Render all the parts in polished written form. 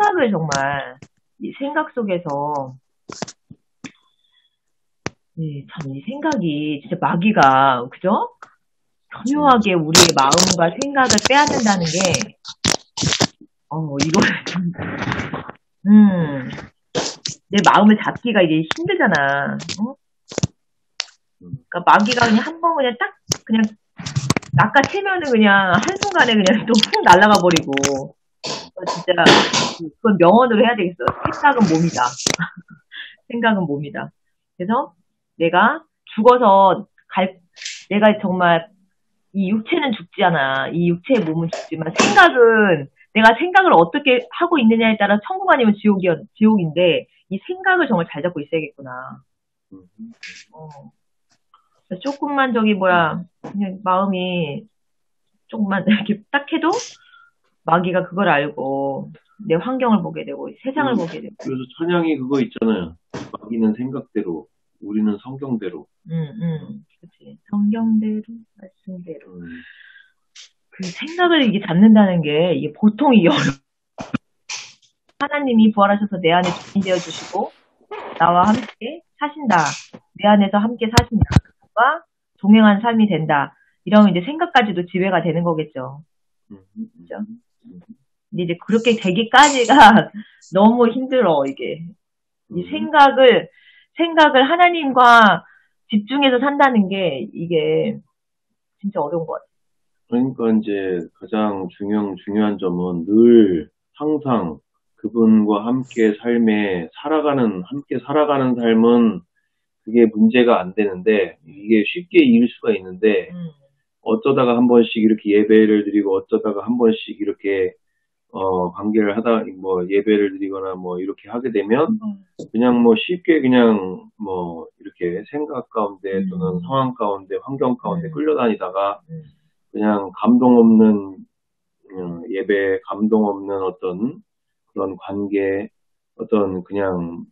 생각을 정말, 이 생각 속에서, 참, 이 생각이 진짜 마귀가, 그죠? 교묘하게 우리의 마음과 생각을 빼앗는다는 게, 이거는 좀, 내 마음을 잡기가 이게 힘들잖아. 어? 그러니까 마귀가 그냥 한 번 그냥 딱, 그냥, 낚아채면은 그냥 한순간에 그냥 또 훅 날아가 버리고, 진짜, 그건 명언으로 해야 되겠어. 생각은 몸이다. 생각은 몸이다. 그래서 내가 죽어서 내가 정말 이 육체는 죽지 않아. 이 육체의 몸은 죽지만 생각은 내가 생각을 어떻게 하고 있느냐에 따라 천국 아니면 지옥인데 이 생각을 정말 잘 잡고 있어야겠구나. 조금만 그냥 마음이 조금만 이렇게 딱 해도 마귀가 그걸 알고 내 환경을 보게 되고 세상을 보게 되고. 그래서 찬양이 그거 있잖아요. 마귀는 생각대로, 우리는 성경대로. 그렇지. 성경대로, 말씀대로. 그 생각을 이게 잡는다는 게 이게 보통 이게 어려워. 하나님이 부활하셔서 내 안에 주인 되어 주시고 나와 함께 사신다. 내 안에서 함께 사신다. 그와 동행한 삶이 된다. 이러면 이제 생각까지도 지배가 되는 거겠죠. 그죠? 근데 이제 그렇게 되기까지가 너무 힘들어, 이게. 이 생각을 하나님과 집중해서 산다는 게 이게 진짜 어려운 것 같아요. 그러니까 이제 가장 중요한 점은 늘 항상 그분과 함께 함께 살아가는 삶은 그게 문제가 안 되는데, 이게 쉽게 잃을 수가 있는데, 어쩌다가 한 번씩 이렇게 예배를 드리고, 어쩌다가 한 번씩 이렇게, 관계를 예배를 드리거나 이렇게 하게 되면, 그냥 쉽게 그냥 이렇게 생각 가운데 또는 상황 가운데, 환경 가운데 끌려다니다가, 그냥 감동 없는 예배, 감동 없는 어떤 그런 관계, 어떤 그냥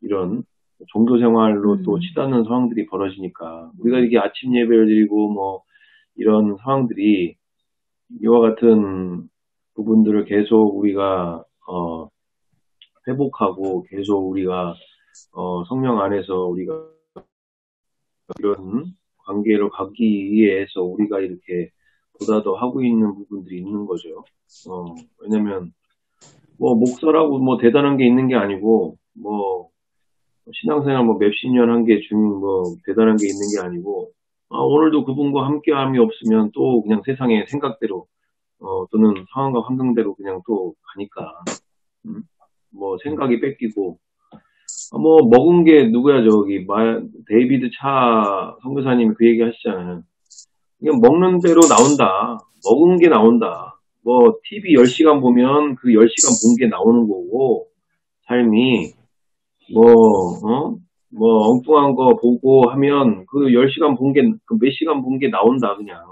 이런 종교 생활로 또 치닫는 상황들이 벌어지니까 우리가 이렇게 아침 예배를 드리고 이런 상황들이 이와 같은 부분들을 계속 우리가 회복하고 계속 우리가 성령 안에서 우리가 이런 관계로 가기 위해서 우리가 이렇게 보다 더 하고 있는 부분들이 있는 거죠. 왜냐면 목사라고 대단한 게 있는 게 아니고 신앙생활 몇십 년 한 게 대단한 게 있는 게 아니고 오늘도 그분과 함께함이 없으면 또 그냥 세상의 생각대로 또는 상황과 환경대로 그냥 또 가니까 생각이 뺏기고 먹은 게 누구야 데이비드 차 선교사님이 그 얘기 하시잖아요. 그냥 먹는 대로 나온다. 먹은 게 나온다. TV 10시간 보면 그 10시간 본 게 나오는 거고, 삶이, 엉뚱한 거 보고 하면 그 10시간 몇 시간 본 게 나온다, 그냥.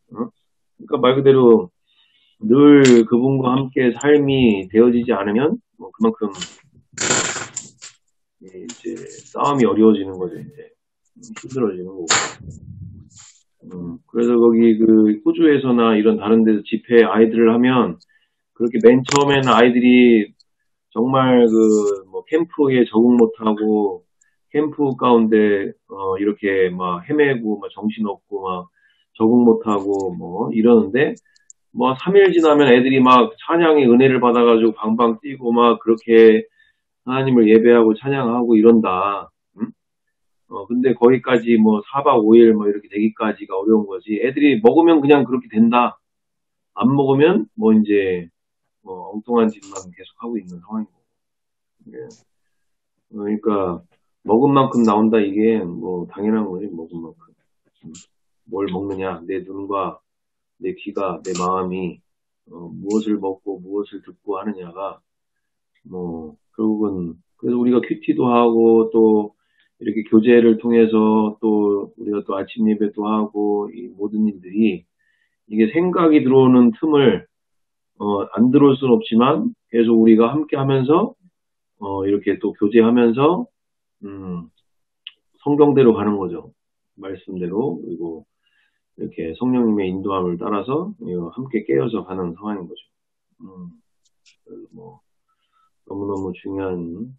그러니까 말 그대로 늘 그분과 함께 삶이 되어지지 않으면, 그만큼, 이제, 싸움이 어려워지는 거죠, 이제. 힘들어지는 거고. 그래서 거기 호주에서나 이런 다른 데서 집회 아이들을 하면 그렇게 맨 처음에는 아이들이 정말 캠프에 적응 못하고 캠프 가운데 이렇게 헤매고 정신없고 적응 못하고 이러는데 3일 지나면 애들이 찬양의 은혜를 받아가지고 방방 뛰고 그렇게 하나님을 예배하고 찬양하고 이런다. 근데 거기까지 4박 5일 이렇게 되기까지가 어려운 거지. 애들이 먹으면 그냥 그렇게 된다. 안 먹으면 이제 엉뚱한 짓만 계속 하고 있는 상황인 거고. 그러니까 먹은 만큼 나온다 이게 당연한 거지. 먹은 만큼. 뭘 먹느냐. 내 눈과 내 귀가 내 마음이 무엇을 먹고 무엇을 듣고 하느냐가 결국은 그래서 우리가 큐티도 하고 또 이렇게 교제를 통해서 또 우리가 또 아침 예배도 하고 이 모든 일들이 이게 생각이 들어오는 틈을 안 들어올 수는 없지만 계속 우리가 함께 하면서 이렇게 또 교제하면서 성경대로 가는 거죠. 말씀대로 그리고 이렇게 성령님의 인도함을 따라서 함께 깨어서 가는 상황인 거죠. 뭐 너무너무 중요한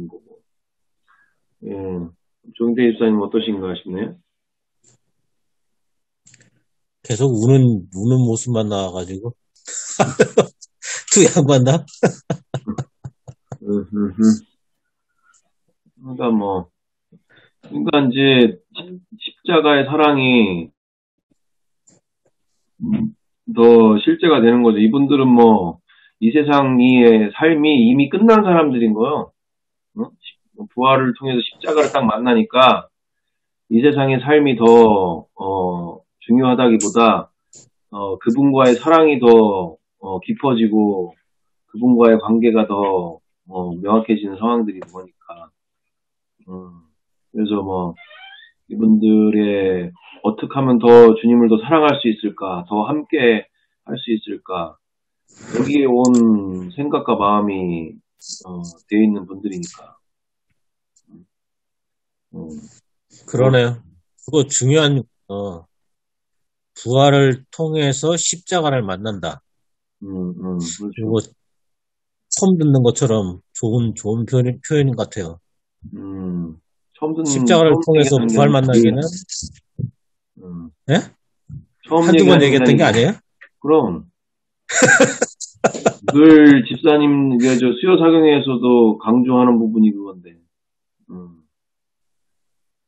거고. 예, 조경태 집사님 어떠신가 싶네요. 계속 우는 모습만 나와가지고. 두 양반다? 그러니까 뭐, 그러니까 이제 십자가의 사랑이 더 실제가 되는 거죠. 이분들은 뭐, 이 세상의 삶이 이미 끝난 사람들인 거요. 부활을 통해서 십자가를 딱 만나니까 이 세상의 삶이 더 중요하다기보다 그분과의 사랑이 더 깊어지고 그분과의 관계가 더 명확해지는 상황들이 그거니까. 그래서 뭐 이분들의 어떻게 하면 더 주님을 더 사랑할 수 있을까, 더 함께 할 수 있을까, 여기에 온 생각과 마음이 되어 있는 분들이니까. 그러네요. 그거 중요한, 부활을 통해서 십자가를 만난다. 그렇죠. 그리고 처음 듣는 것처럼 좋은 표현인 것 같아요. 처음 듣는, 십자가를 통해서 부활 만나기는, 예? 한두 번 얘기했던 게 아니에요? 그럼. 늘 집사님, 저 수요 사경에서도 강조하는 부분이 그건데.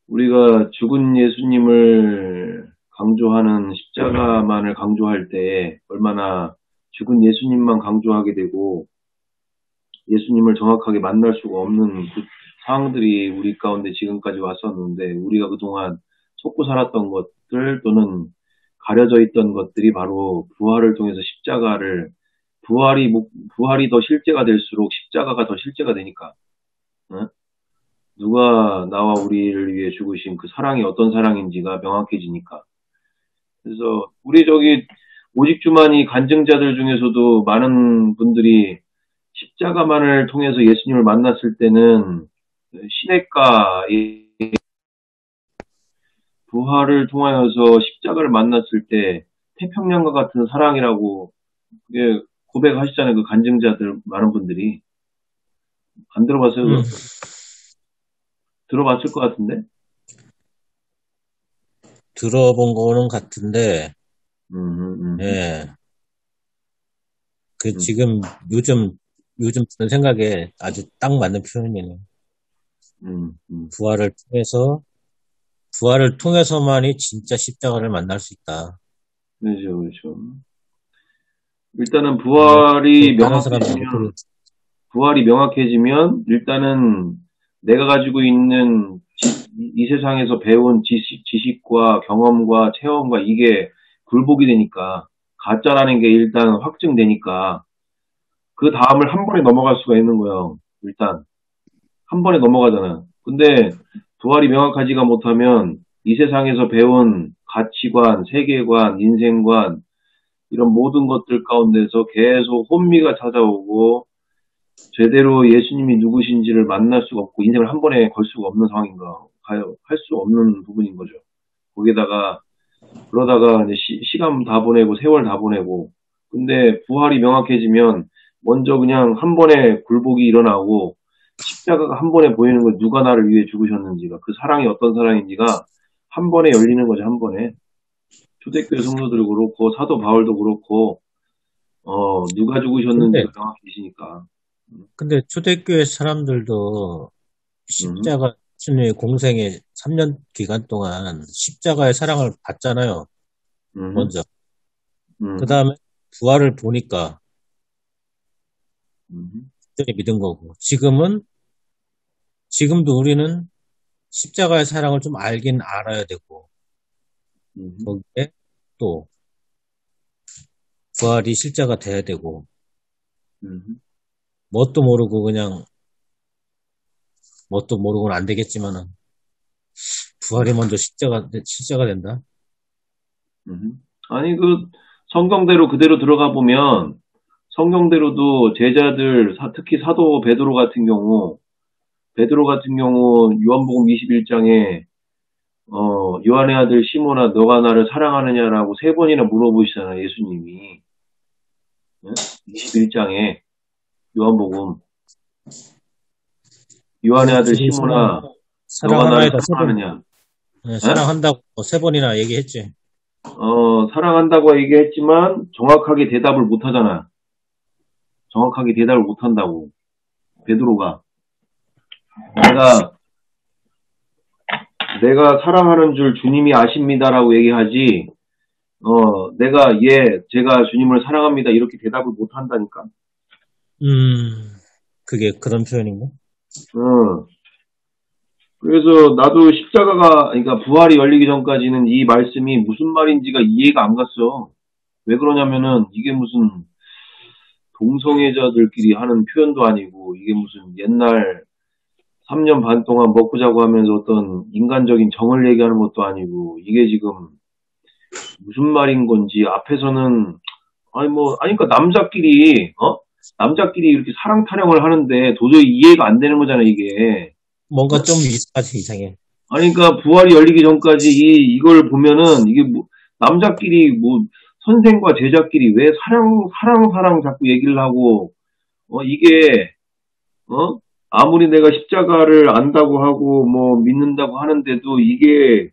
우리가 죽은 예수님을 강조하는 십자가만을 강조할 때 얼마나 죽은 예수님만 강조하게 되고 예수님을 정확하게 만날 수가 없는 그 상황들이 우리 가운데 지금까지 왔었는데 우리가 그동안 속고 살았던 것들 또는 가려져 있던 것들이 바로 부활을 통해서 부활이 더 실제가 될수록 십자가가 더 실제가 되니까. 응? 누가 나와 우리를 위해 죽으신 그 사랑이 어떤 사랑인지가 명확해지니까. 그래서 우리 저기 오직주만이 간증자들 중에서도 많은 분들이 십자가만을 통해서 예수님을 만났을 때는 시냇가의 부활을 통하여서 십자가를 만났을 때 태평양과 같은 사랑이라고 고백하시잖아요. 그 간증자들 많은 분들이. 안 들어봤어요? 들어봤을 것 같은데? 들어본 거는 같은데, 예. 지금 요즘 드는 생각에 아주 딱 맞는 표현이네요. 부활을 통해서만이 진짜 십자가를 만날 수 있다. 그렇죠, 그렇죠. 일단은 부활이 명확해지면 일단은 내가 가지고 있는 이 세상에서 배운 지식과 경험과 체험과 이게 굴복이 되니까 가짜라는 게 일단 확증되니까 그 다음을 한 번에 넘어갈 수가 있는 거예요. 일단 한 번에 넘어가잖아. 근데 부활이 명확하지가 못하면 이 세상에서 배운 가치관, 세계관, 인생관 이런 모든 것들 가운데서 계속 혼미가 찾아오고 제대로 예수님이 누구신지를 만날 수가 없고 인생을 한 번에 걸 수가 없는 상황인가 할 수 없는 부분인 거죠. 거기다가 그러다가 이제 시간 다 보내고 세월 다 보내고 근데 부활이 명확해지면 먼저 그냥 한 번에 굴복이 일어나고 십자가가 한 번에 보이는 거 누가 나를 위해 죽으셨는지가 그 사랑이 어떤 사랑인지가 한 번에 열리는 거죠. 한 번에 초대교회 성도들도 그렇고 사도 바울도 그렇고 누가 죽으셨는지가 명확해지니까. 근데 초대교회 사람들도 십자가 주님의 공생의 3년 기간 동안 십자가의 사랑을 받잖아요. 먼저. 그 다음에 부활을 보니까 믿은 거고. 지금도 우리는 십자가의 사랑을 좀 알긴 알아야 되고 거기에 또 부활이 실제가 돼야 되고 뭣도 모르고 그냥 뭣도 모르고는 안 되겠지만은 부활이 먼저 실제가 된다. 아니 그 성경대로 그대로 들어가 보면 성경대로도 제자들 특히 사도 베드로 같은 경우 요한복음 21장에 요한의 아들 시몬아 너가 나를 사랑하느냐라고 3번이나 물어보시잖아요. 예수님이. 21장에 요한복음 요한의 아들 시몬아 너가 나를 사랑하느냐? 네, 사랑한다고 3번이나 얘기했지. 사랑한다고 얘기했지만 정확하게 대답을 못 하잖아. 정확하게 대답을 못 한다고. 베드로가 내가 사랑하는 줄 주님이 아십니다라고 얘기하지. 제가 주님을 사랑합니다 이렇게 대답을 못 한다니까. 그게 그런 표현인가? 그래서 나도 그러니까 부활이 열리기 전까지는 이 말씀이 무슨 말인지가 이해가 안 갔어. 왜 그러냐면은 이게 무슨 동성애자들끼리 하는 표현도 아니고 이게 무슨 옛날 3년 반 동안 먹고 자고 하면서 어떤 인간적인 정을 얘기하는 것도 아니고 이게 지금 무슨 말인 건지 앞에서는 그러니까 남자끼리 이렇게 사랑 타령을 하는데 도저히 이해가 안 되는 거잖아 이게. 뭔가 좀 이상해. 그러니까 부활이 열리기 전까지 이걸 보면은 이게 남자끼리 선생과 제자끼리 왜 사랑 자꾸 얘기를 하고 이게 아무리 내가 십자가를 안다고 하고 믿는다고 하는데도 이게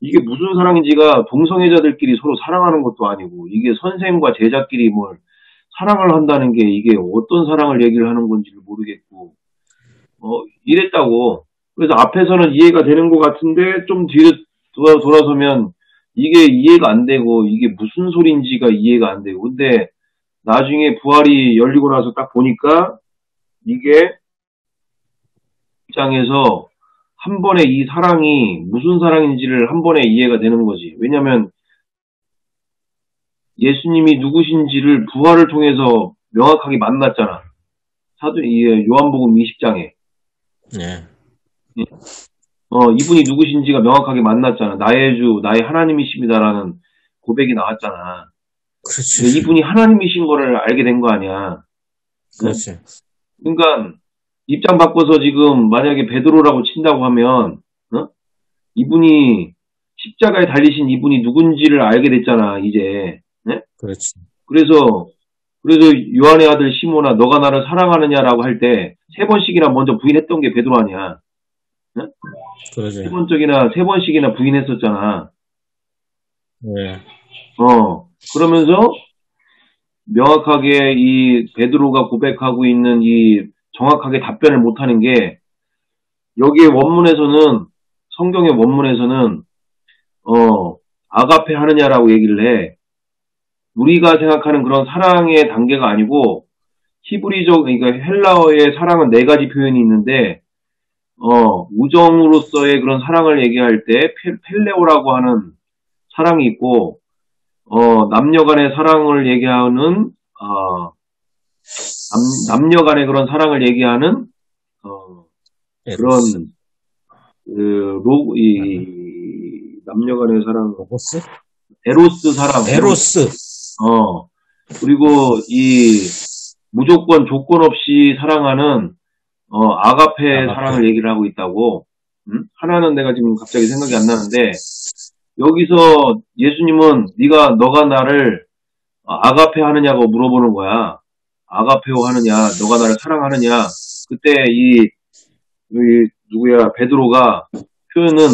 무슨 사랑인지가 동성애자들끼리 서로 사랑하는 것도 아니고 이게 선생과 제자끼리 사랑을 한다는 게 이게 어떤 사랑을 얘기를 하는 건지를 모르겠고 이랬다고. 그래서 앞에서는 이해가 되는 것 같은데 좀 뒤로 돌아서면 이게 이해가 안 되고 이게 무슨 소린지가 이해가 안 되고 근데 나중에 부활이 열리고 나서 딱 보니까 이게 입장에서 한 번에 이 사랑이 무슨 사랑인지를 한 번에 이해가 되는 거지. 왜냐면 예수님이 누구신지를 부활을 통해서 명확하게 만났잖아. 요한복음 20장에. 네. 이분이 누구신지가 명확하게 만났잖아. 나의 주, 나의 하나님이십니다라는 고백이 나왔잖아. 그렇지. 이분이 하나님이신 거를 알게 된 거 아니야. 그렇지. 그러니까 입장 바꿔서 지금 만약에 베드로라고 친다고 하면 이분이 십자가에 달리신 이분이 누군지를 알게 됐잖아 이제. 네? 그렇지. 그래서 요한의 아들 시몬아 너가 나를 사랑하느냐라고 할 때 3번씩이나 먼저 부인했던 게 베드로 아니야. 네? 그러지. 3번씩이나 부인했었잖아. 네. 그러면서 명확하게 이 베드로가 고백하고 있는 이 정확하게 답변을 못하는 게 여기에 성경의 원문에서는 아가페 하느냐라고 얘기를 해. 우리가 생각하는 그런 사랑의 단계가 아니고 히브리적 그러니까 헬라어의 사랑은 4가지 표현이 있는데 우정으로서의 그런 사랑을 얘기할 때 펠레오라고 하는 사랑이 있고 남녀 간의 사랑을 얘기하는 남녀 간의 그런 사랑을 얘기하는 그런 남녀 간의 사랑 에로스 사랑 그리고 이 무조건 조건 없이 사랑하는 아가페 사랑을 얘기를 하고 있다고. 하나는 내가 지금 갑자기 생각이 안 나는데 여기서 예수님은 너가 나를 아가페 하느냐고 물어보는 거야. 아가페오 하느냐, 너가 나를 사랑하느냐. 그때 베드로가 표현은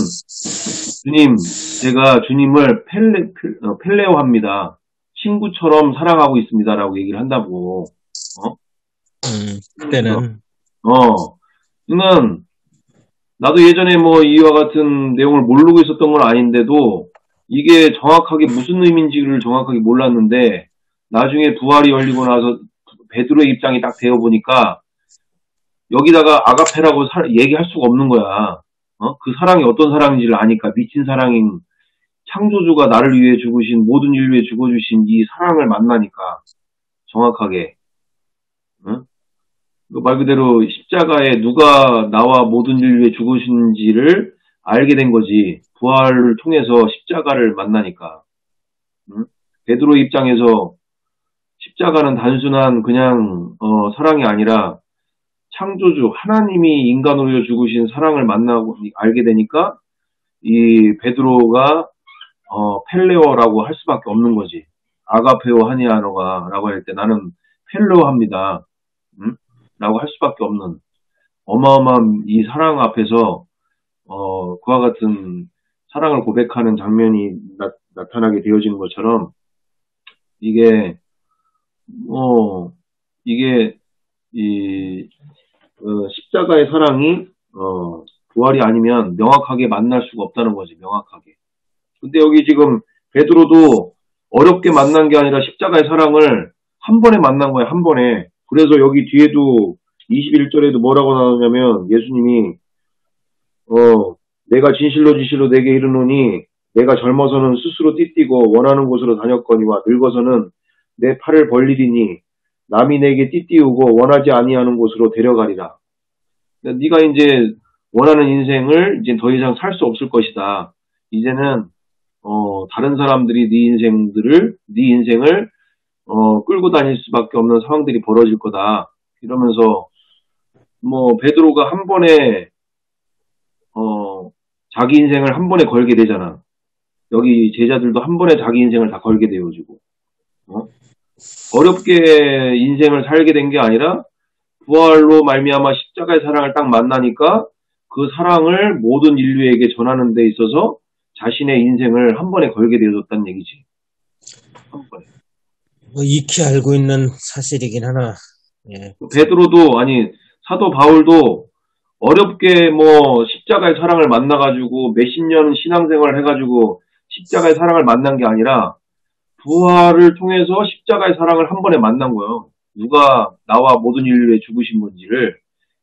주님, 제가 주님을 펠레오 합니다. 친구처럼 사랑하고 있습니다라고 얘기를 한다고. 그때는. 그러니까 나도 예전에 이와 같은 내용을 모르고 있었던 건 아닌데도 이게 정확하게 무슨 의미인지를 정확하게 몰랐는데 나중에 부활이 열리고 나서 베드로의 입장이 딱 되어 보니까 여기다가 아가페라고 얘기할 수가 없는 거야. 그 사랑이 어떤 사랑인지를 아니까 미친 사랑인 창조주가 나를 위해 죽으신 모든 인류에 죽어주신 이 사랑을 만나니까 정확하게 말 그대로 십자가에 누가 나와 모든 인류에 죽으신지를 알게 된 거지. 부활을 통해서 십자가를 만나니까. 베드로 입장에서 십자가는 단순한 그냥 사랑이 아니라 창조주 하나님이 인간으로 죽으신 사랑을 만나고 알게 되니까 이 베드로가 펠레오라고 할 수밖에 없는 거지. 아가페오 하니아노가 라고 할 때 나는 펠로 합니다. 라고 할 수밖에 없는 어마어마한 이 사랑 앞에서 그와 같은 사랑을 고백하는 장면이 나타나게 되어지는 것처럼 이게 이게 이 십자가의 사랑이 부활이 아니면 명확하게 만날 수가 없다는 거지, 명확하게. 근데 여기 지금 베드로도 어렵게 만난 게 아니라 십자가의 사랑을 한 번에 만난 거야, 한 번에. 그래서 여기 뒤에도 21절에도 뭐라고 나오냐면 예수님이 내가 진실로 내게 이르노니 내가 젊어서는 스스로 띠띠고 원하는 곳으로 다녔거니와 늙어서는 내 팔을 벌리리니 남이 내게 띠띠우고 원하지 아니하는 곳으로 데려가리라. 네가 이제 원하는 인생을 이제 더 이상 살 수 없을 것이다. 이제는 다른 사람들이 네 인생을 끌고 다닐 수밖에 없는 상황들이 벌어질 거다. 이러면서 베드로가 한 번에 자기 인생을 한 번에 걸게 되잖아. 여기 제자들도 한 번에 자기 인생을 다 걸게 되어지고 어렵게 인생을 살게 된 게 아니라 부활로 말미암아 십자가의 사랑을 딱 만나니까 그 사랑을 모든 인류에게 전하는 데 있어서 자신의 인생을 한 번에 걸게 되어졌다는 얘기지. 한 번에. 익히 알고 있는 사실이긴 하나. 예. 베드로도 아니 사도 바울도 어렵게 십자가의 사랑을 만나가지고 몇십 년 신앙생활을 해가지고 십자가의 사랑을 만난 게 아니라 부활을 통해서 십자가의 사랑을 한 번에 만난 거예요. 누가 나와 모든 인류에 죽으신 분지를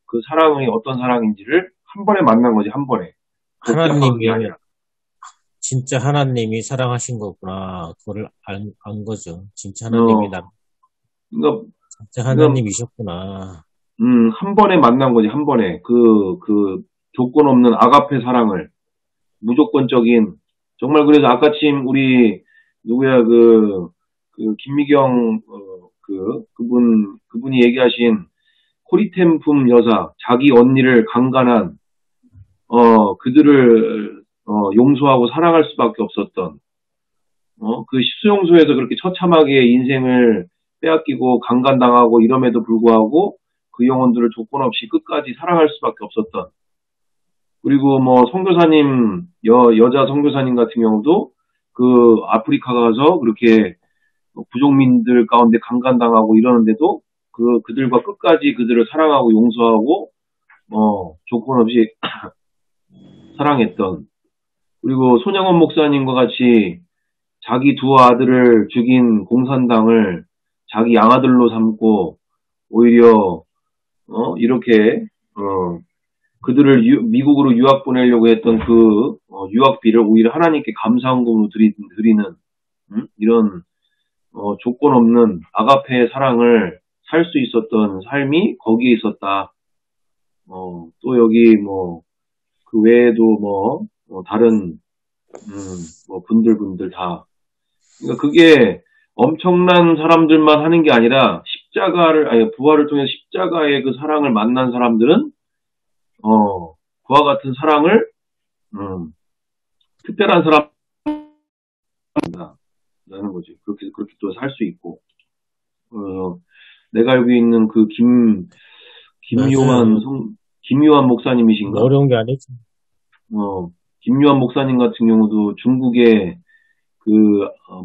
그 사랑이 어떤 사랑인지를 한 번에 만난 거지, 한 번에. 하나님이 아니라. 진짜 하나님이 사랑하신 거구나. 그거를 안 거죠. 진짜 하나님이 진짜 하나님이셨구나. 한 번에 만난 거지, 한 번에. 그 조건 없는 아가페 사랑을. 무조건적인, 정말 그래서 아까침 우리, 누구야, 김미경, 그분이 얘기하신 코리템품 여사, 자기 언니를 강간한, 그들을, 용서하고 사랑할 수밖에 없었던, 그 수용소에서 그렇게 처참하게 인생을 빼앗기고 강간당하고 이럼에도 불구하고 그 영혼들을 조건 없이 끝까지 사랑할 수밖에 없었던, 그리고 선교사님, 여자 선교사님 같은 경우도 그 아프리카 가서 그렇게 부족민들 가운데 강간당하고 이러는데도 그들과 끝까지 그들을 사랑하고 용서하고, 조건 없이 사랑했던, 그리고 손영원 목사님과 같이 자기 두 아들을 죽인 공산당을 자기 양아들로 삼고, 오히려, 이렇게, 그들을 미국으로 유학 보내려고 했던 그 유학비를 오히려 하나님께 감사헌금으로 드리는 이런 조건 없는 아가페의 사랑을 살 수 있었던 삶이 거기에 있었다. 또 여기 그 외에도 다른 분들 다. 그러니까 그게 엄청난 사람들만 하는 게 아니라 부활을 통해 십자가의 그 사랑을 만난 사람들은 그와 같은 사랑을, 특별한 사람이다. 라는 거지. 그렇게 또 살 수 있고. 내가 알고 있는 그 김요한 목사님이신가? 어려운 게 아니지. 김요한 목사님 같은 경우도 중국의 그,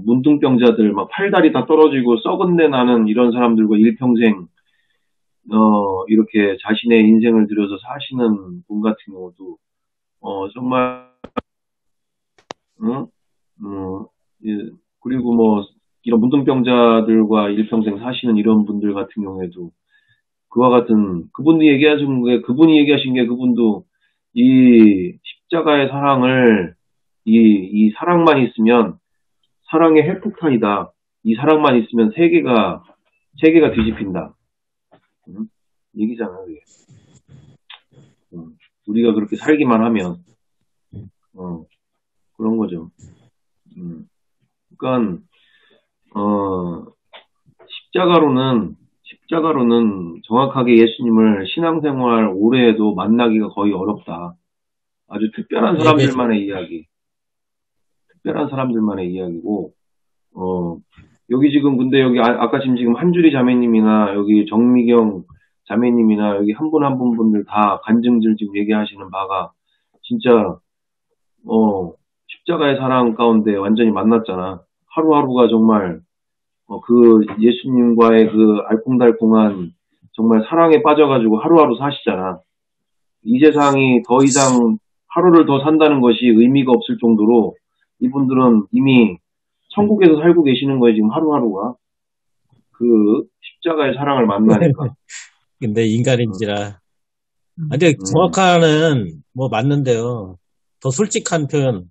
문둥병자들, 막 팔다리 다 떨어지고 썩은 내 나는 이런 사람들과 일평생, 이렇게 자신의 인생을 들여서 사시는 분 같은 경우도, 정말, 그리고 이런 문둥병자들과 일평생 사시는 이런 분들 같은 경우에도, 그와 같은, 그분이 얘기하신 게 그분도 이 십자가의 사랑을, 이 사랑만 있으면, 사랑의 핵폭탄이다. 이 사랑만 있으면 세계가 뒤집힌다. 얘기잖아, 그게. 우리가 그렇게 살기만 하면, 그런 거죠. 그러니까, 십자가로는 정확하게 예수님을 신앙생활 오래 해도 만나기가 거의 어렵다. 아주 특별한 사람들만의 이야기. 특별한 사람들만의 이야기고, 여기 지금 근데 여기 아까 지금 한주리 자매님이나 여기 정미경 자매님이나 여기 한 분 한 분들 다 간증들 지금 얘기하시는 바가 진짜 십자가의 사랑 가운데 완전히 만났잖아. 하루하루가 정말 그 예수님과의 그 알콩달콩한 정말 사랑에 빠져가지고 하루하루 사시잖아. 이 세상이 더 이상 하루를 더 산다는 것이 의미가 없을 정도로 이분들은 이미 천국에서 살고 계시는 거예요, 지금 하루하루가. 그 십자가의 사랑을 만나니까. 근데 인간인지라. 근데 정확한은 뭐 맞는데요. 더 솔직한 표현.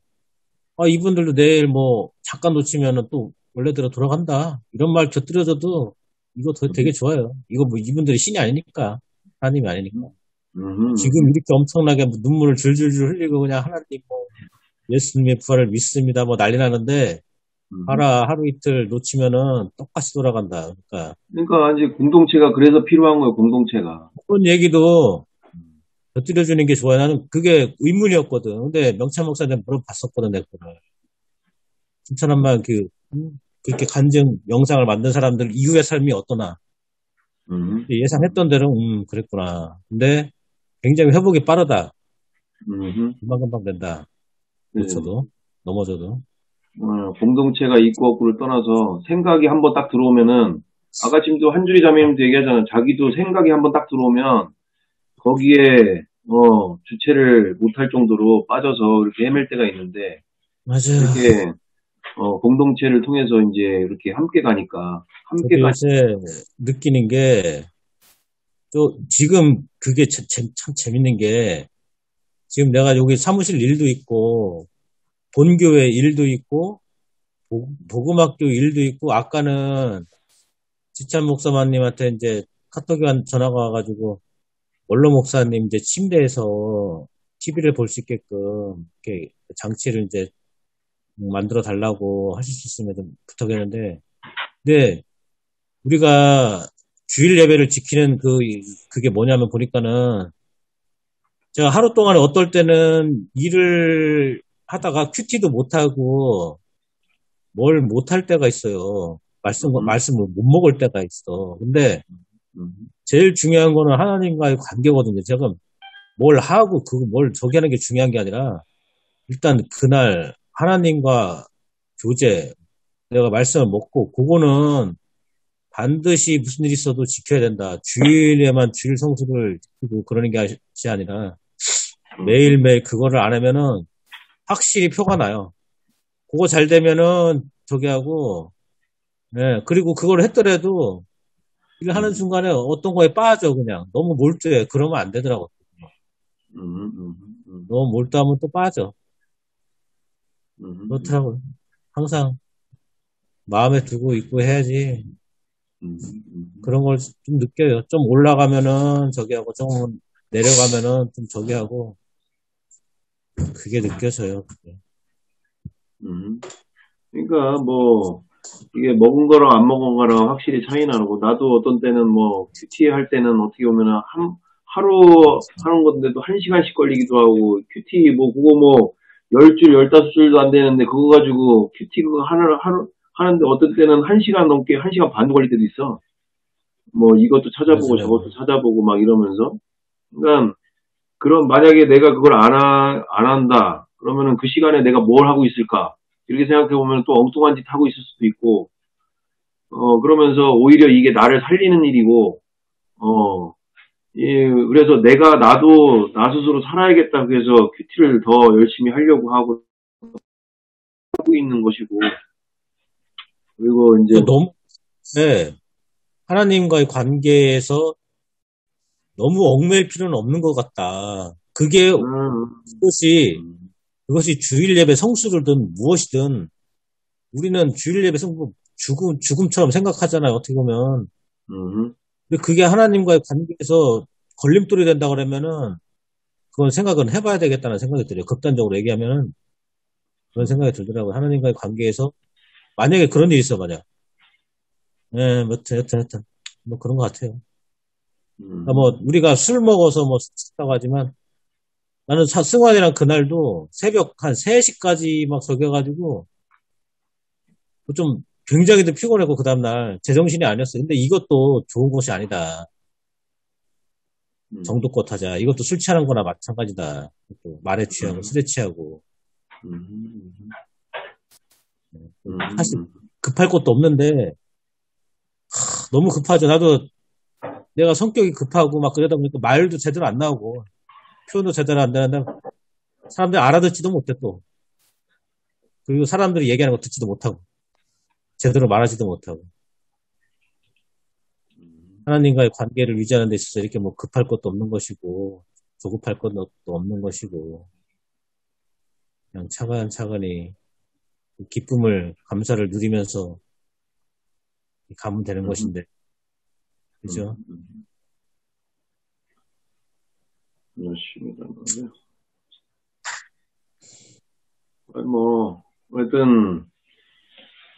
이분들도 내일 뭐 잠깐 놓치면은 또 원래대로 돌아간다. 이런 말 곁들여져도 이거 되게 좋아요. 이거 뭐 이분들이 신이 아니니까. 하나님이 아니니까. 지금 이렇게 엄청나게 뭐 눈물을 줄줄줄 흘리고 그냥 하나님 뭐 예수님의 부활을 믿습니다. 뭐 난리 나는데 하루 이틀 놓치면은 똑같이 돌아간다. 그러니까 이제 공동체가 그래서 필요한 거예요. 공동체가. 그런 얘기도 곁들여주는 게 좋아요. 나는 그게 의문이었거든. 근데 명찬 목사님 물어봤었거든, 내 거를. 진짜란만 그렇게 간증 영상을 만든 사람들 이후의 삶이 어떠나. 예상했던 대로, 그랬구나. 근데 굉장히 회복이 빠르다. 금방금방 된다. 놓쳐도, 넘어져도. 공동체가 있고 없고를 떠나서 생각이 한번 딱 들어오면은, 아까 지금도 한주리 자매님도 얘기하잖아. 자기도 생각이 한번 딱 들어오면, 거기에, 주체를 못할 정도로 빠져서 이렇게 헤맬 때가 있는데, 맞아요. 이렇게, 공동체를 통해서 이제 이렇게 함께 가니까, 함께 요새 느끼는 게, 또, 지금 그게 참 재밌는 게, 지금 내가 여기 사무실 일도 있고, 본교회 일도 있고, 복음학교 일도 있고, 아까는 지찬 목사님한테 이제 카톡이 전화가 와가지고, 원로 목사님 이제 침대에서 TV를 볼 수 있게끔 이렇게 장치를 이제 만들어 달라고 하실 수 있으면 좀 부탁했는데, 근데 우리가 주일 예배를 지키는 그게 뭐냐면 보니까는 제가 하루 동안에 어떨 때는 일을 하다가 큐티도 못하고 뭘 못할 때가 있어요. 말씀을 못 먹을 때가 있어. 근데 제일 중요한 거는 하나님과의 관계거든요. 제가 뭘 하고 뭘 저기 하는 게 중요한 게 아니라 일단 그날 하나님과 교제, 내가 말씀을 먹고 그거는 반드시 무슨 일이 있어도 지켜야 된다. 주일에만 주일 성수를 지키고 그러는 게 아니라 매일매일 그거를 안 하면은 확실히 표가 나요. 그거 잘 되면은 저기 하고, 네, 그리고 그걸 했더라도 일 하는 순간에 어떤 거에 빠져 그냥 너무 몰두해. 그러면 안 되더라고. 너무 몰두하면 또 빠져. 그렇더라고요. 항상 마음에 두고 있고 해야지. 그런 걸 좀 느껴요. 좀 올라가면은 저기 하고 좀 내려가면은 좀 저기 하고 그게 느껴져요. 그게. 그러니까 뭐 이게 먹은 거랑 안 먹은 거랑 확실히 차이 나고 나도 어떤 때는 뭐 큐티 할 때는 어떻게 보면은 하루 하는 건데도 1시간씩 걸리기도 하고 큐티 뭐 그거 뭐 10줄 15줄도 안 되는데 그거 가지고 큐티 그거 하루 하는데 어떤 때는 1시간 넘게 1시간 반 걸릴 때도 있어. 뭐 이것도 찾아보고 맞아요. 저것도 찾아보고 막 이러면서 그러니까 그럼 만약에 내가 그걸 안 한다 그러면은 그 시간에 내가 뭘 하고 있을까 이렇게 생각해 보면 또 엉뚱한 짓 하고 있을 수도 있고 그러면서 오히려 이게 나를 살리는 일이고 그래서 나도 나 스스로 살아야겠다 그래서 큐티를 더 열심히 하려고 하고 있는 것이고 그리고 이제 너무 네. 하나님과의 관계에서 너무 얽매일 필요는 없는 것 같다. 그것이 주일 예배 성수든 무엇이든 우리는 주일 예배 성수 죽음처럼 생각하잖아요. 어떻게 보면. 근데 그게 하나님과의 관계에서 걸림돌이 된다 그러면은 그건 생각은 해봐야 되겠다는 생각이 들어요. 극단적으로 얘기하면은 그런 생각이 들더라고요. 하나님과의 관계에서 만약에 그런 일이 있어 만약. 네, 뭐 여튼 뭐 그런 것 같아요. 그러니까 뭐 우리가 술 먹어서 뭐 했다고 하지만 나는 승환이랑 그날도 새벽 한 3시까지 막 저겨가지고 좀 굉장히도 피곤했고, 그 다음날 제정신이 아니었어. 근데 이것도 좋은 것이 아니다. 정도껏 하자. 이것도 술 취하는 거나 마찬가지다. 또 말에 취하고, 술에 취하고. 사실 급할 것도 없는데, 너무 급하죠. 나도 내가 성격이 급하고 막 그러다 보니까 말도 제대로 안 나오고, 표현도 제대로 안 되는데, 사람들이 알아듣지도 못해 또. 그리고 사람들이 얘기하는 거 듣지도 못하고, 제대로 말하지도 못하고. 하나님과의 관계를 유지하는 데 있어서 이렇게 뭐 급할 것도 없는 것이고, 조급할 것도 없는 것이고, 그냥 차근차근히 기쁨을, 감사를 누리면서 가면 되는 것인데, 그죠? 그렇습니다. 뭐, 하여튼,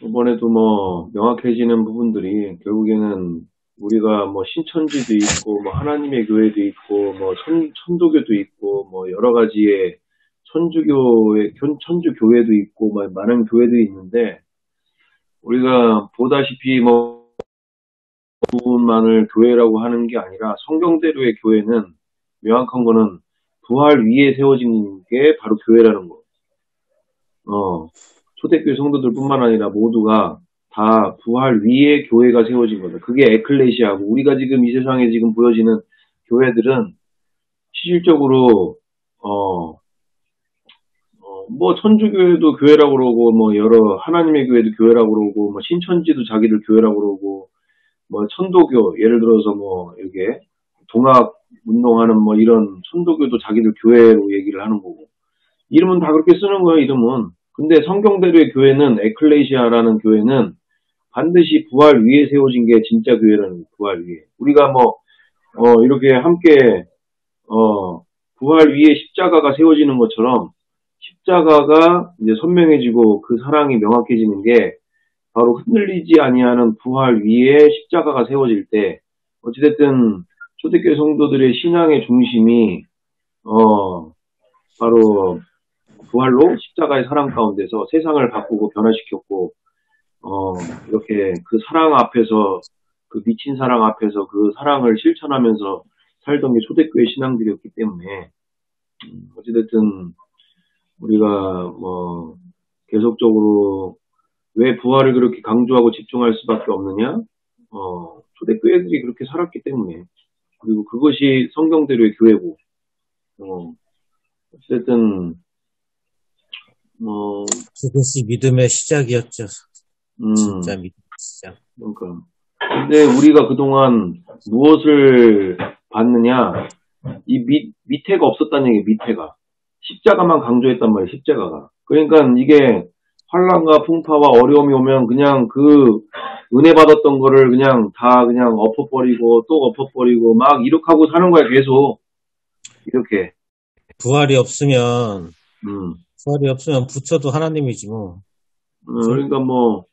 이번에도 뭐, 명확해지는 부분들이, 결국에는 우리가 뭐, 신천지도 있고, 뭐, 하나님의 교회도 있고, 뭐, 천도교도 있고, 뭐, 여러 가지의 천주교회도 있고, 뭐, 많은 교회도 있는데, 우리가 보다시피 뭐, 부분만을 교회라고 하는 게 아니라, 성경대로의 교회는, 명확한 거는, 부활 위에 세워진 게 바로 교회라는 거. 초대교회 성도들뿐만 아니라 모두가 다 부활 위에 교회가 세워진 거다. 그게 에클레시아고, 우리가 지금 이 세상에 지금 보여지는 교회들은 실질적으로 뭐 천주교회도 교회라고 그러고, 뭐 여러 하나님의 교회도 교회라고 그러고, 뭐 신천지도 자기들 교회라고 그러고, 뭐 천도교, 예를 들어서 뭐 이렇게 동학 운동하는 뭐 이런 천도교도 자기들 교회로 얘기를 하는 거고, 이름은 다 그렇게 쓰는 거예요, 이름은. 근데 성경대로의 교회는, 에클레시아라는 교회는 반드시 부활 위에 세워진 게 진짜 교회라는 거예요, 부활 위에. 우리가 뭐, 이렇게 함께, 부활 위에 십자가가 세워지는 것처럼 십자가가 이제 선명해지고 그 사랑이 명확해지는 게 바로 흔들리지 아니하는 부활 위에 십자가가 세워질 때, 어찌됐든 초대교회 성도들의 신앙의 중심이, 바로 부활로 십자가의 사랑 가운데서 세상을 바꾸고 변화시켰고, 이렇게 그 사랑 앞에서, 그 미친 사랑 앞에서 그 사랑을 실천하면서 살던 게 초대교회 신앙들이었기 때문에, 어찌됐든 우리가 뭐 계속적으로 왜 부활을 그렇게 강조하고 집중할 수밖에 없느냐? 초대교회들이 그렇게 살았기 때문에, 그리고 그것이 성경대로의 교회고, 어쨌든 그것이 믿음의 시작이었죠. 진짜 믿음의 시작. 그러니까. 근데 우리가 그동안 무엇을 봤느냐? 이 밑에가 없었다는 얘기예요, 밑에가. 십자가만 강조했단 말이에요, 십자가가. 그러니까 이게 환난과 풍파와 어려움이 오면 그냥 그 은혜 받았던 거를 그냥 다 그냥 엎어버리고 또 엎어버리고 막 이렇게 하고 사는 거야, 계속. 이렇게. 부활이 없으면 부처도 하나님이지 뭐. 그러니까 뭐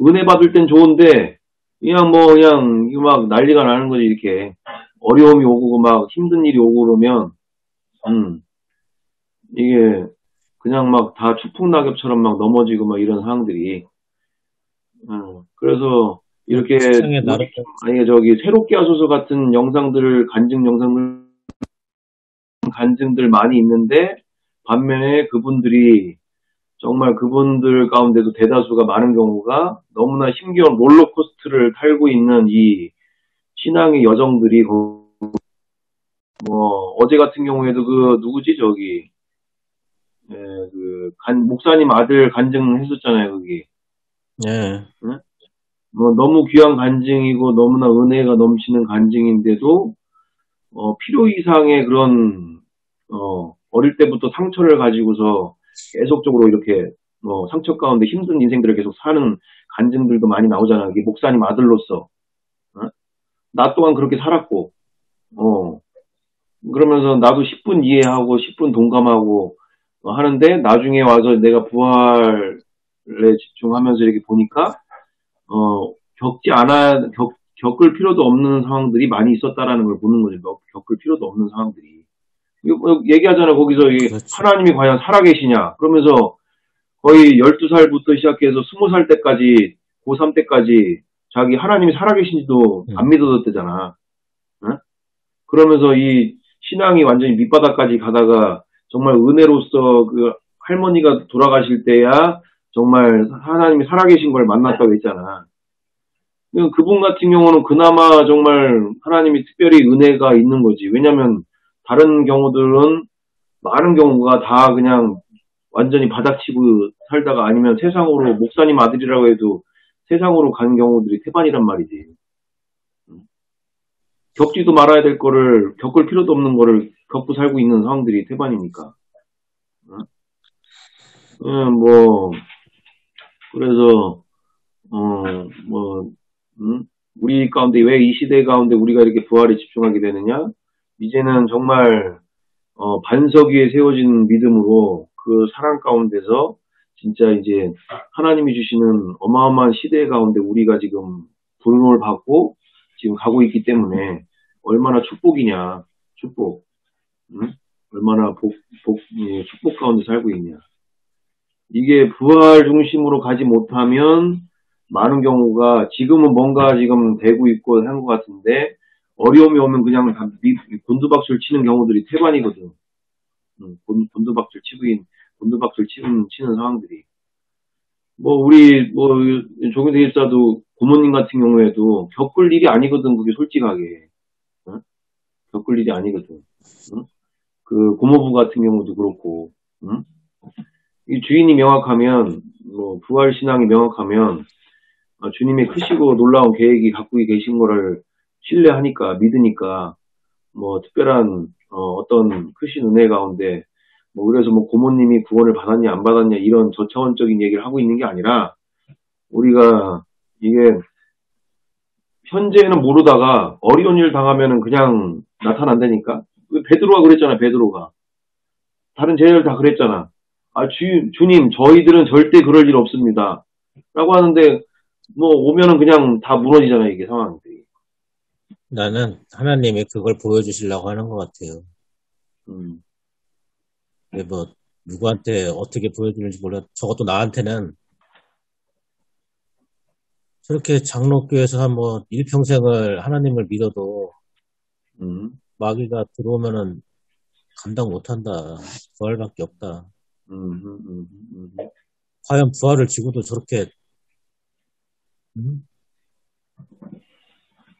은혜 받을 땐 좋은데 그냥 이거 막 난리가 나는 거지, 이렇게. 어려움이 오고 막 힘든 일이 오고 그러면 이게 그냥 막 다 추풍낙엽처럼 막 넘어지고 막 이런 상황들이. 그래서 이렇게 새롭게 하소서 같은 영상들, 간증들 많이 있는데, 반면에 그분들이 정말 그분들 가운데도 대다수가 많은 경우가 너무나 힘겨운 롤러코스터를 탈고 있는 이 신앙의 여정들이, 어제 같은 경우에도 누구지, 목사님 아들 간증했었잖아요, 거기. 네. 응? 너무 귀한 간증이고 너무나 은혜가 넘치는 간증인데도 필요 이상의 그런 어릴 때부터 상처를 가지고서 계속적으로 이렇게 상처 가운데 힘든 인생들을 계속 사는 간증들도 많이 나오잖아요. 이게 목사님 아들로서. 나 또한 그렇게 살았고, 그러면서 나도 10분 이해하고 10분 동감하고 하는데, 나중에 와서 내가 부활에 집중하면서 이렇게 보니까 겪을 필요도 없는 상황들이 많이 있었다라는 걸 보는 거죠. 겪을 필요도 없는 상황들이. 얘기하잖아, 거기서. 그렇지. 하나님이 과연 살아계시냐? 그러면서 거의 12살부터 시작해서 20살 때까지 고3 때까지 자기 하나님이 살아계신지도 안 믿어졌대잖아. 어? 그러면서 이 신앙이 완전히 밑바닥까지 가다가 정말 은혜로서 그 할머니가 돌아가실 때야 정말 하나님이 살아계신 걸 만났다고 했잖아. 그분 같은 경우는 그나마 정말 하나님이 특별히 은혜가 있는 거지. 왜냐면 다른 경우들은 많은 경우가 다 그냥 완전히 바닥치고 살다가 아니면 세상으로 목사님 아들이라고 해도 세상으로 가는 경우들이 태반이란 말이지. 겪지도 말아야 될 거를 겪을 필요도 없는 거를 겪고 살고 있는 상황들이 태반이니까. 뭐 그래서 우리 가운데 왜 이 시대 가운데 우리가 이렇게 부활에 집중하게 되느냐? 이제는 정말 반석 위에 세워진 믿음으로 그 사랑 가운데서 진짜 이제 하나님이 주시는 어마어마한 시대 가운데 우리가 지금 부름을 받고 지금 가고 있기 때문에 얼마나 축복이냐, 축복. 응? 얼마나 축복 가운데 살고 있냐. 이게 부활 중심으로 가지 못하면 많은 경우가 지금은 뭔가 지금 되고 있고 하는 것 같은데 어려움이 오면 그냥 다 곤두박질 치는 경우들이 태반이거든. 곤두박질 치는 상황들이. 우리 조경태 집사도 부모님 같은 경우에도 겪을 일이 아니거든. 그게 솔직하게. 응? 겪을 일이 아니거든. 응? 그 고모부 같은 경우도 그렇고. 응? 이 주인이 명확하면, 부활 신앙이 명확하면, 주님의 크시고 놀라운 계획이 갖고 계신 거를 신뢰하니까, 믿으니까, 특별한, 어떤 크신 은혜 가운데, 그래서 고모님이 구원을 받았냐, 안 받았냐, 이런 저차원적인 얘기를 하고 있는 게 아니라, 우리가, 이게, 현재는 모르다가, 어려운 일 당하면은 그냥 나타난다니까? 베드로가 그랬잖아, 베드로가. 다른 제자들 다 그랬잖아. 주님, 저희들은 절대 그럴 일 없습니다. 라고 하는데, 오면은 그냥 다 무너지잖아, 이게 상황들이. 나는 하나님이 그걸 보여주시려고 하는 것 같아요. 근데 누구한테 어떻게 보여주는지 몰라. 적어도 나한테는 저렇게 장로교에서 한 일평생을 하나님을 믿어도, 마귀가 들어오면은 감당 못한다. 부활밖에 없다. 과연 부활을 지고도 저렇게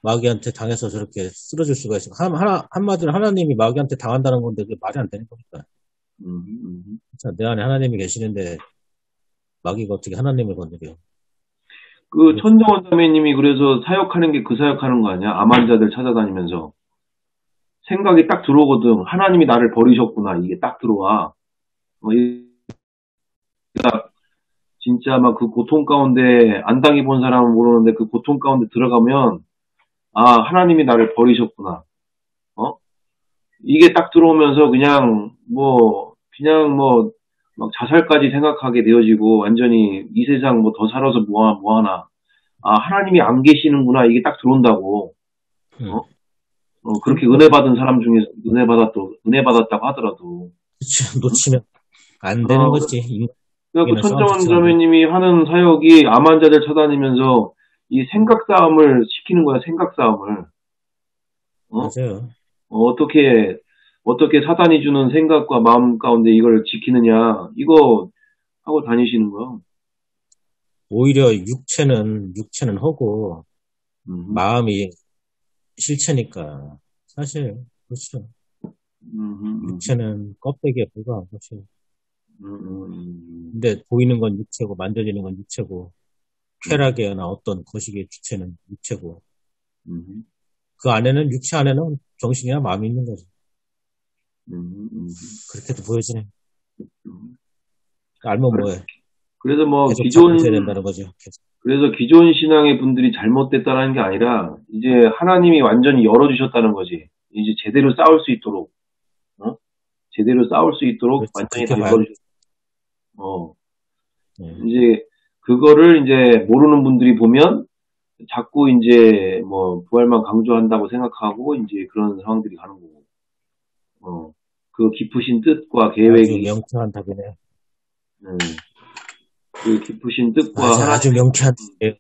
마귀한테 당해서 저렇게 쓰러질 수가 있어. 한마디로 하나님이 마귀한테 당한다는 건데 그게 말이 안 되는 겁니다. 자, 내 안에 하나님이 계시는데 마귀가 어떻게 하나님을 건드려? 그 천정원 자매님이 그래서 사역하는 게 그 사역하는 거 아니야? 암 환자들 찾아다니면서 생각이 딱 들어오거든. 하나님이 나를 버리셨구나. 이게 딱 들어와. 진짜 막 그 고통 가운데 안 당해본 사람은 모르는데 그 고통 가운데 들어가면 하나님이 나를 버리셨구나. 이게 딱 들어오면서 막 자살까지 생각하게 되어지고 완전히 이 세상 더 살아서 뭐하나. 하나님이 안 계시는구나. 이게 딱 들어온다고. 그렇게 은혜 받은 사람 중에 은혜 받았다고 하더라도. 그치, 놓치면 안 되는 거지. 그러니까 천정원 자매님이 하는 사역이 암 환자들 찾아다니면서 이 생각 싸움을 시키는 거야, 생각 싸움을. 맞아요. 어떻게 사단이 주는 생각과 마음 가운데 이걸 지키느냐, 이거 하고 다니시는 거야. 오히려 육체는 허고, 마음이 실체니까. 사실, 그렇죠. 육체는 껍데기에 불과한 것이고. 근데 보이는 건 육체고, 만져지는 건 육체고, 쾌락이나 어떤 거식의 주체는 육체고, 그 안에는, 육체 안에는 정신이나 마음이 있는 거죠. 그렇게도 보여지네. 알면 뭐해. 그래서 된다는 거죠. 그래서 기존 신앙의 분들이 잘못됐다는 게 아니라, 이제 하나님이 완전히 열어주셨다는 거지. 이제 제대로 싸울 수 있도록, 제대로 싸울 수 있도록 완전히 다 열어주셨다. 이제, 그거를 이제 모르는 분들이 보면, 자꾸 이제 부활만 강조한다고 생각하고, 이제 그런 상황들이 가는 거고. 그 깊으신 뜻과 계획이. 아주 명쾌한 답이네요. 그 깊으신 뜻과. 아주 명쾌한 답이에요.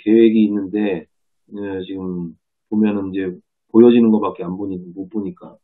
계획이 있는데, 지금 보면은 이제 보여지는 것밖에 못 보니까.